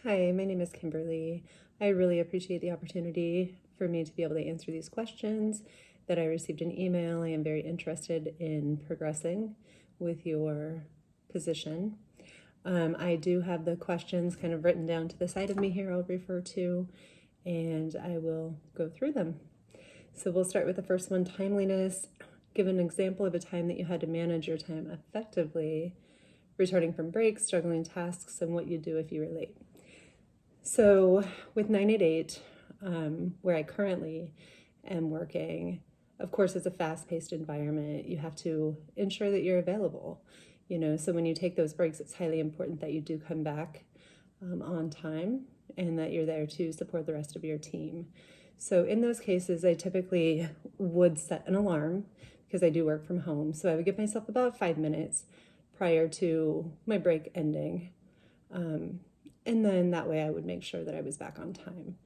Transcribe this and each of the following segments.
Hi, my name is Kimberly. I really appreciate the opportunity for me to be able to answer these questions that I received an email. I am very interested in progressing with your position. I do have the questions kind of written down to the side of me here I'll refer to, and I will go through them. So we'll start with the first one, timeliness. Give an example of a time that you had to manage your time effectively, returning from breaks, juggling tasks, and what you'd do if you were late. So with 988, where I currently am working, of course, it's a fast-paced environment. You have to ensure that you're available. So when you take those breaks, it's highly important that you do come back on time and that you're there to support the rest of your team. So in those cases, I typically would set an alarm because I do work from home. So I would give myself about 5 minutes prior to my break ending. And then that way I would make sure that I was back on time.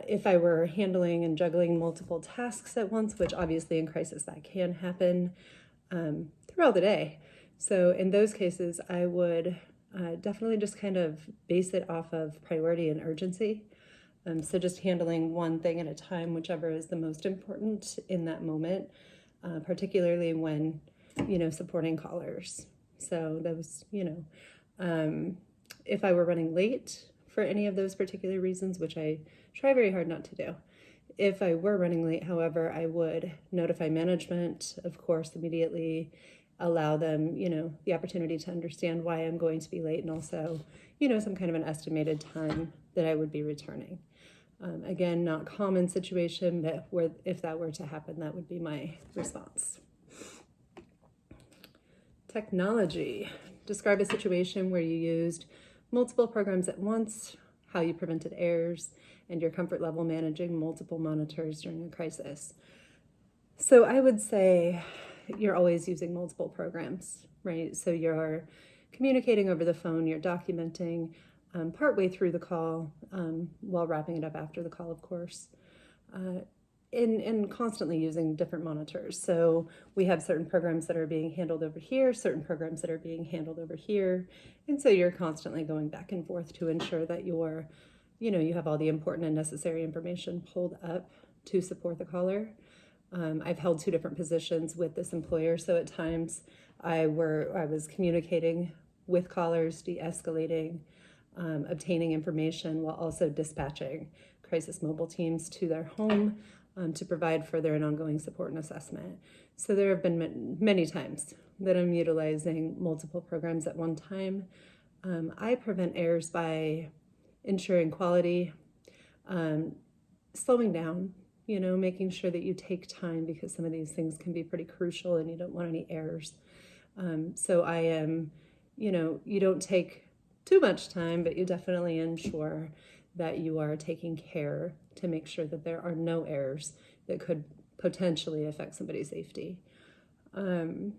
If I were handling and juggling multiple tasks at once, which obviously in crisis that can happen throughout the day. So in those cases, I would definitely just kind of base it off of priority and urgency. So just handling one thing at a time, whichever is the most important in that moment, particularly when, supporting callers. So those, if I were running late for any of those particular reasons, which I try very hard not to do. If I were running late, however, I would notify management, of course, immediately, allow them, the opportunity to understand why I'm going to be late, and also, some kind of an estimated time that I would be returning. Again, not common situation, but if that were to happen, that would be my response. Technology. Describe a situation where you used multiple programs at once, how you prevented errors, and your comfort level managing multiple monitors during a crisis. So I would say you're always using multiple programs, right? So you're communicating over the phone, you're documenting partway through the call, while wrapping it up after the call, of course. And constantly using different monitors. So we have certain programs that are being handled over here, certain programs that are being handled over here. And so you're constantly going back and forth to ensure that you have all the important and necessary information pulled up to support the caller. I've held 2 different positions with this employer. So at times I was communicating with callers, de-escalating, obtaining information while also dispatching crisis mobile teams to their home to provide further and ongoing support and assessment. So there have been many times that I'm utilizing multiple programs at one time. I prevent errors by ensuring quality, slowing down, making sure that you take time because some of these things can be pretty crucial and you don't want any errors. So I am, you don't take too much time, but you definitely ensure that you are taking care to make sure that there are no errors that could potentially affect somebody's safety. Comfort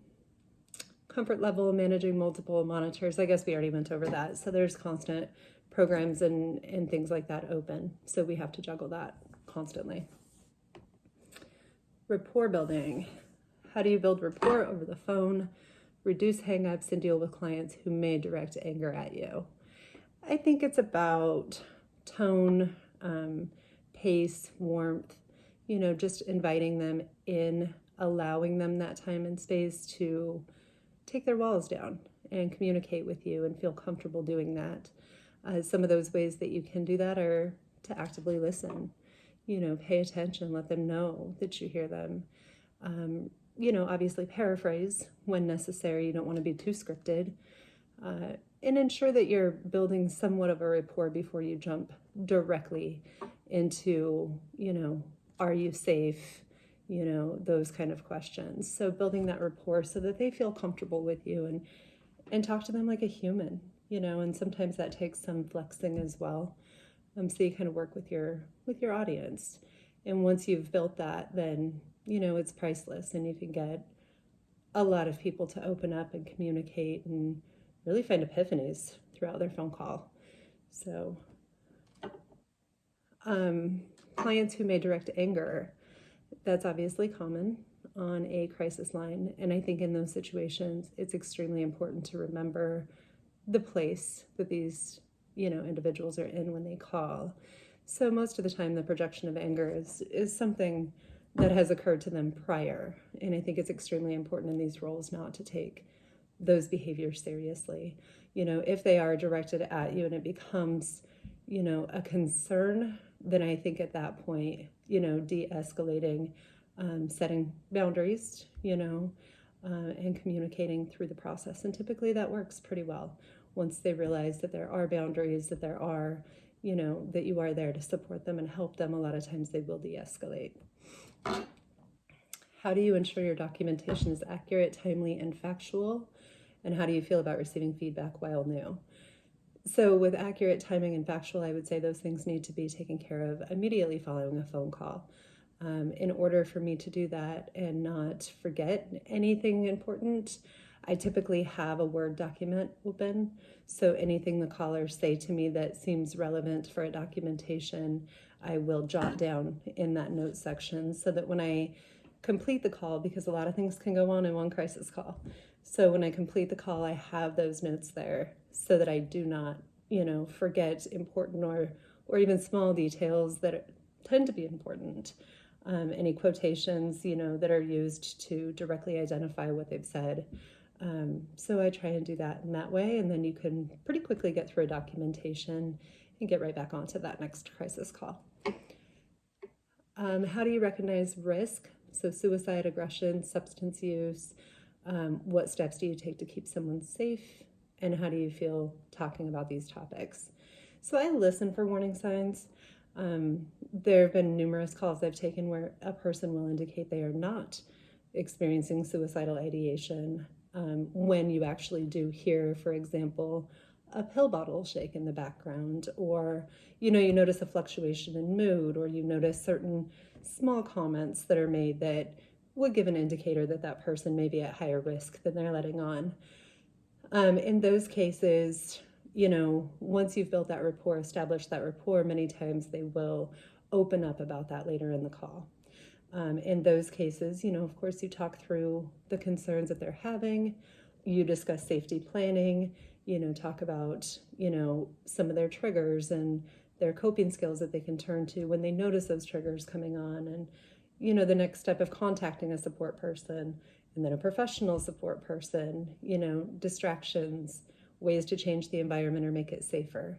level, managing multiple monitors. I guess we already went over that. So there's constant programs and things like that open. So we have to juggle that constantly. Rapport building. How do you build rapport over the phone, reduce hangups, and deal with clients who may direct anger at you? I think it's about tone, pace, warmth, just inviting them in, allowing them that time and space to take their walls down and communicate with you and feel comfortable doing that. Some of those ways that you can do that are to actively listen, pay attention, let them know that you hear them. Obviously paraphrase when necessary. You don't want to be too scripted. And ensure that you're building somewhat of a rapport before you jump directly into, are you safe? Those kind of questions. So building that rapport so that they feel comfortable with you and talk to them like a human, and sometimes that takes some flexing as well. So you kind of work with your audience. And once you've built that, then, it's priceless and you can get a lot of people to open up and communicate and really find epiphanies throughout their phone call. So clients who may direct anger, that's obviously common on a crisis line. And I think in those situations, it's extremely important to remember the place that these individuals are in when they call. So most of the time, the projection of anger is something that has occurred to them prior. And I think it's extremely important in these roles not to take those behaviors seriously. If they are directed at you and it becomes, a concern, then I think at that point, de-escalating, setting boundaries, and communicating through the process. And typically that works pretty well. Once they realize that there are boundaries, that there are, that you are there to support them and help them, a lot of times they will de-escalate. How do you ensure your documentation is accurate, timely, and factual? And how do you feel about receiving feedback while new? So with accurate, timing, and factual, I would say those things need to be taken care of immediately following a phone call. In order for me to do that and not forget anything important, I typically have a Word document open. So anything the callers say to me that seems relevant for a documentation, I will jot down in that note section so that when I complete the call, because a lot of things can go on in one crisis call. So when I complete the call, I have those notes there so that I do not, forget important or even small details that tend to be important. Any quotations, that are used to directly identify what they've said. So I try and do that in that way, and then you can pretty quickly get through a documentation and get right back onto that next crisis call. How do you recognize risk? So suicide, aggression, substance use. What steps do you take to keep someone safe? And how do you feel talking about these topics? So I listen for warning signs. There have been numerous calls I've taken where a person will indicate they are not experiencing suicidal ideation when you actually do hear, for example, a pill bottle shake in the background, or you notice a fluctuation in mood, or you notice certain small comments that are made that would give an indicator that that person may be at higher risk than they're letting on. In those cases, once you've built that rapport, established that rapport, many times they will open up about that later in the call. In those cases, of course, you talk through the concerns that they're having, you discuss safety planning, talk about, some of their triggers and their coping skills that they can turn to when they notice those triggers coming on, and, the next step of contacting a support person and then a professional support person, distractions, ways to change the environment or make it safer.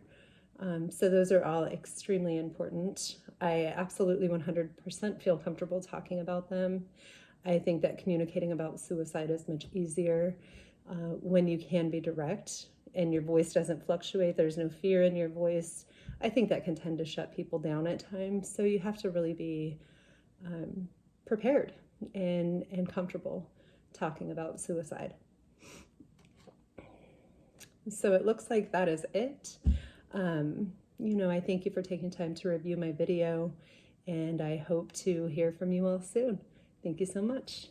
So those are all extremely important. I absolutely 100% feel comfortable talking about them. I think that communicating about suicide is much easier when you can be direct and your voice doesn't fluctuate. There's no fear in your voice. I think that can tend to shut people down at times. So you have to really be prepared and comfortable talking about suicide. So it looks like that is it. I thank you for taking time to review my video, and I hope to hear from you all soon. Thank you so much.